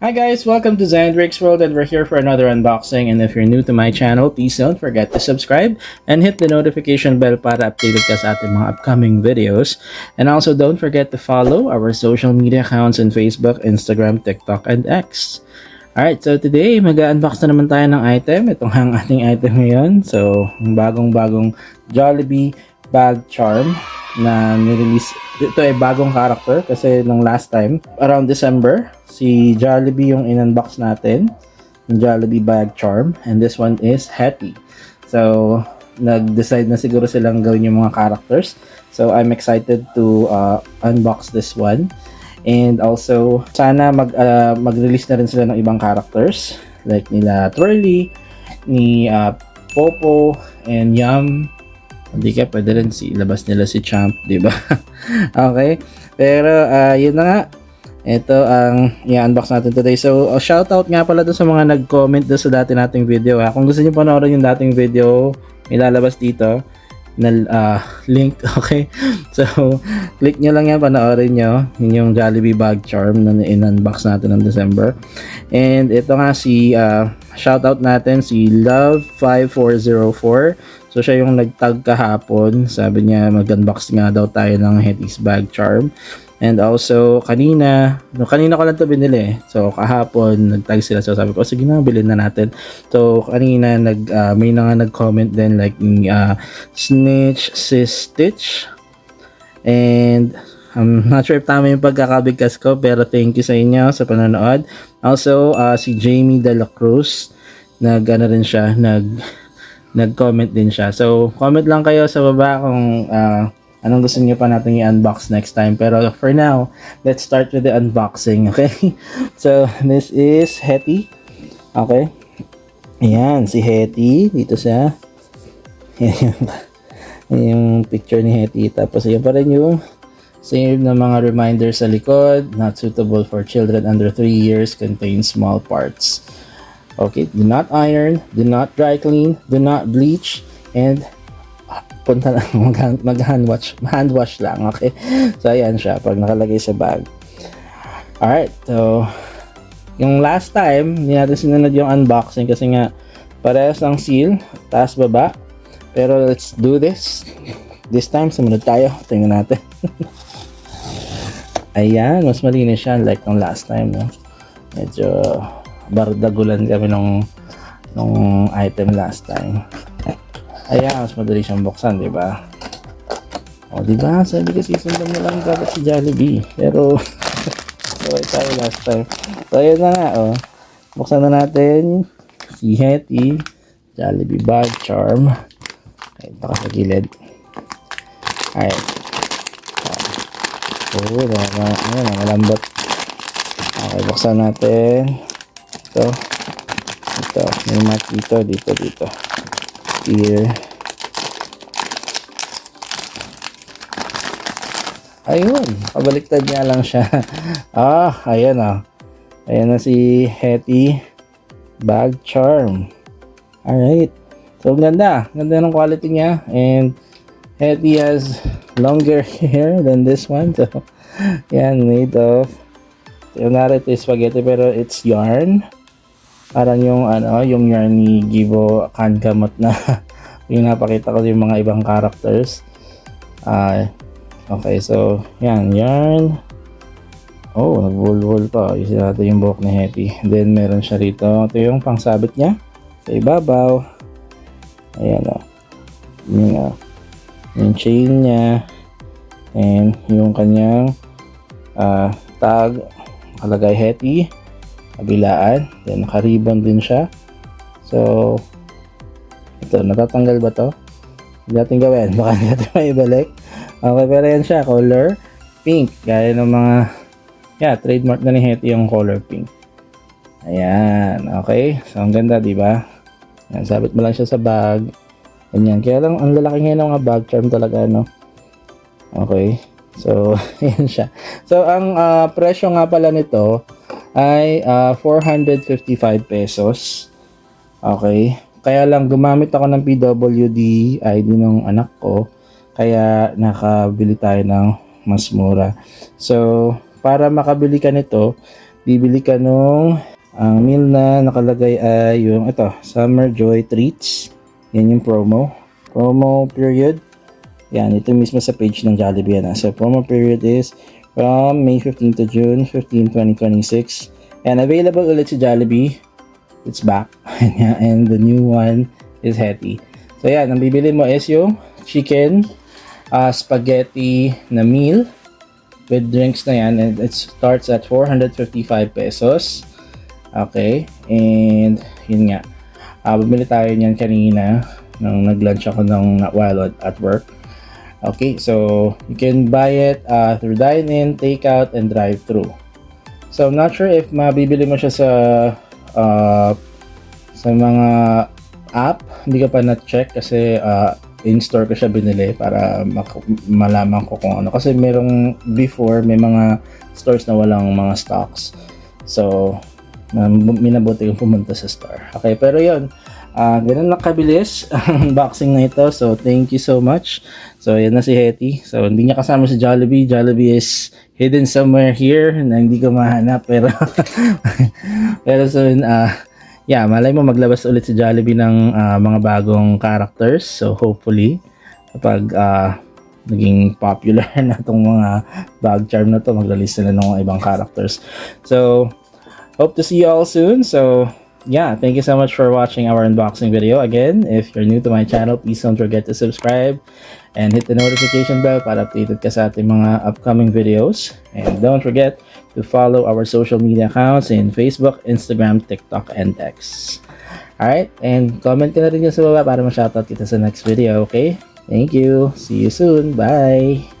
Hi guys, welcome to Zandrix World, and we're here for another unboxing. And if you're new to my channel, please don't forget to subscribe and hit the notification bell para updated ka sa ating mga upcoming videos. And also don't forget to follow our social media accounts on Facebook, Instagram, TikTok, and X. Alright, so today mag-unbox na naman tayo ng item. Itong ang ating item ngayon. So, bagong-bagong Jollibee bag charm na nirelease. Ito ay bagong character kasi nung last time, around December, si Jollibee yung in-unbox natin, yung Jollibee bag charm, and this one is Hetty. So, nag-decide na siguro silang gawin yung mga characters. So, I'm excited to unbox this one. And also, sana mag-release na rin sila ng ibang characters like nila Twirly, ni Popo, and Yum. Hindi ka, pwede rin ilabas nila si Champ, di ba? Okay, pero yun na nga. Ito ang i-unbox natin today. So, shoutout nga pala doon sa mga nag-comment doon sa dati nating video. Kung gusto niyo panoorin yung dating video, ilalabas dito na link, okay? So, click nyo lang yan, panoorin nyo. Yun yung Jollibee bag charm na in-unbox natin ng December. And ito nga si, shoutout natin si Love5404. So, siya yung nag-tag kahapon. Sabi niya, mag-unbox nga daw tayo ng Hetty's bag charm. And also, kanina ko lang ito binili. So, kahapon, nag-tag sila. So, sabi ko, sige na, bilhin na natin. So, kanina, may na nga nag-comment din, like, Snitch, Sis Stitch. And, I'm not sure if tama yung pagkakabigkas ko, pero thank you sa inyo sa panonood. Also, si Jamie De La Cruz, rin siya, nag-comment din siya. So, comment lang kayo sa baba kung, anong gusto niyo pa natin i-unbox next time. Pero for now, let's start with the unboxing, okay? So, this is Hetty. Okay? Ayan, si Hetty. Dito siya. Ayan yung picture ni Hetty. Tapos, ayan pa rin yung save na mga reminders sa likod. Not suitable for children under 3 years. Contains small parts. Okay, do not iron, do not dry clean, do not bleach, and punta lang, mag-hand wash lang, okay? So, ayan siya, pag nakalagay sa bag. Alright, so, yung last time, hindi natin sinunod yung unboxing kasi nga, parehas ang seal, taas baba. Pero, let's do this. This time, sumunod tayo. Tingnan natin. Ayan, mas malinis siya, like ng last time, no? Medyo bardagulan kami nung item last time. Ayan, mas madali siyang buksan, di ba? O, di ba? Sabi kasi sundan mo lang dapat si Jollibee. Pero, okay tayo last time. So, ayan na nga, o. Buksan na natin si Hetty, Jollibee bag charm. Okay, baka sa gilid. Ayan. Oo, malambot. Okay, buksan natin. Ito. May mat dito. Here. Ayun, pabaliktad niya lang siya. Ayan Ayan na si Hetty bag charm. Alright. So, ganda ng quality niya. And Hetty has longer hair than this one. So, yan, made of, yung narito is spaghetti pero it's yarn. Parang yung yarn ni Gibo Kankamot na yung napakita ko yung mga ibang characters. Okay, so yan, yarn. Oh, nag-wool pa. Isin natin yung buhok ni Hetty. Then meron siya rito. Ito yung pangsabit niya sa ibabaw. Ayan yung chain niya. And yung kanyang tag. Nakalagay Hetty. Kabilaan, then naka-ribbon din siya. So, ito, natatanggal ba to? Hindi natin gawin, baka hindi natin maibalik. Okay, pero yan siya, color pink. Gaya ng mga, trademark na ni Hetty yung color pink. Ayan, okay. So, ang ganda, di ba? Yan, sabit mo lang siya sa bag. Ganyan, kaya lang, ang lalaki ngayon ng mga bag charm talaga, no? Okay, so, yan siya. So, ang presyo nga pala nito ay 455 pesos. Okay. Kaya lang gumamit ako ng PWD ID ng anak ko. Kaya nakabili tayo ng mas mura. So, para makabili ka nito, bibili ka nung ang meal na nakalagay ay yung ito, Summer Joy Treats. Yan yung promo period. Yan, ito mismo sa page ng Jollibee yan. So promo period is from May 15 to June 15, 2026. And available ulit si Jollibee. It's back. And the new one is Hetty. So yan, ang bibili mo is yung chicken spaghetti na meal with drinks na yan, and it starts at 455 pesos. Okay, and yun nga, bumili tayo niyan kanina nung nag-lunch ako while at work. Okay, so you can buy it through dine-in, take-out, and drive-thru. So I'm not sure if mabibili mo siya sa mga app. Hindi ko pa na-check kasi in-store ko siya binili para malaman ko kung ano. Kasi may mga stores na walang mga stocks. So, minabuti yung pumunta sa store. Okay, pero yun. Ganun lang kabilis ang unboxing na ito. So, thank you so much. So, yan na si Hetty. So, hindi niya kasama si Jollibee. Jollibee is hidden somewhere here na hindi ko mahanap. Pero, soon, yeah, malay mo maglabas ulit si Jollibee ng mga bagong characters. So, hopefully, kapag naging popular na itong mga bag charm na to, mag-release sila ng ibang characters. So, hope to see you all soon. So, yeah, thank you so much for watching our unboxing video. Again, if you're new to my channel, please don't forget to subscribe and hit the notification bell para updated ka sa ating mga upcoming videos. And don't forget to follow our social media accounts in Facebook, Instagram, TikTok, and X. Alright, and comment ka na rin dyan sa baba para ma-shoutout kita sa next video, okay? Thank you. See you soon. Bye!